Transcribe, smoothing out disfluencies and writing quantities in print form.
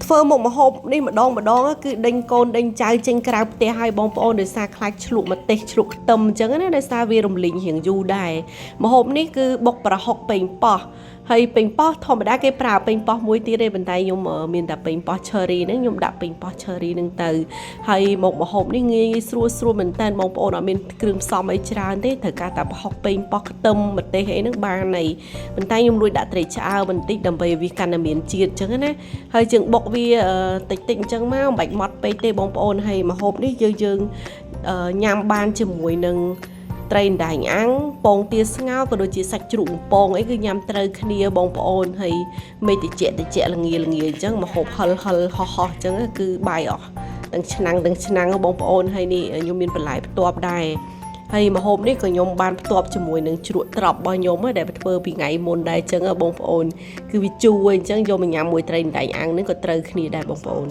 ធ្វើមុខម្ហូបនេះម្ដងគឺដេញកូនដេញចៅចេញក្រៅផ្ទះឲ្យបងប្អូនដោយសារខ្លាចឆ្លក់ម្ទេសឆ្លក់ខ្ទឹមអញ្ចឹងណាដោយសារវារំលីងរៀងយូរដែរម្ហូបនេះគឺបុកប្រហុកប៉េងប៉ោះហើយប៉េងប៉ោះធម្មតាគេប្រើប៉េងប៉ោះមួយទៀតទេប៉ុន្តែខ្ញុំមានតែប៉េងប៉ោះ cherry ហ្នឹងខ្ញុំដាក់ប៉េងប៉ោះ cherry ហ្នឹងទៅហើយមុខម្ហូបនេះងាយស្រួលមែនតើបងប្អូនអត់មានគ្រឿងផ្សំអីច្រើនទេត្រូវការតែប្រហុកប៉េងប៉ោះខ្ទឹមម្ទេសអីហ្នឹងបានហើយប៉ុន្តែខ្ញុំលួចដាក់ត្រីឆ្អើរបន្តិចដើម្បីវាកាន់តែមានជាតិអញ្ចឹងណាហើយយើងបុកវាតិចអញ្ចឹងមកមិនបាច់ម៉ត់ពេកទេបងប្អូនហើយម្ហូបនេះយើងញ៉ាំបានជាមួយនឹងត្រីអណ្ដែងអាំងពងទាស្ងោរក៏ដូចជាសាច់ជ្រូកបំពងអីគឺញ៉ាំត្រូវគ្នាបងប្អូនហើយមេតិចល្ងាអញ្ចឹងម្ហូបហិលហោះអញ្ចឹងគឺបាយអស់ទាំងឆ្នាំងបងប្អូនហើយនេះខ្ញុំមានបន្លែផ្ទាប់ដែរហើយម្ហូបនេះក៏ខ្ញុំបានផ្ទាប់ជាមួយនឹងជ្រក់ត្រប់របស់ខ្ញុំដែលធ្វើពីថ្ងៃមុនដែរអញ្ចឹងបងប្អូនគឺវាជូរអញ្ចឹងយកមកញ៉ាំមួយត្រីអណ្ដែងអាំងហ្នឹងក៏ត្រូវគ្នាដែរបងប្អូន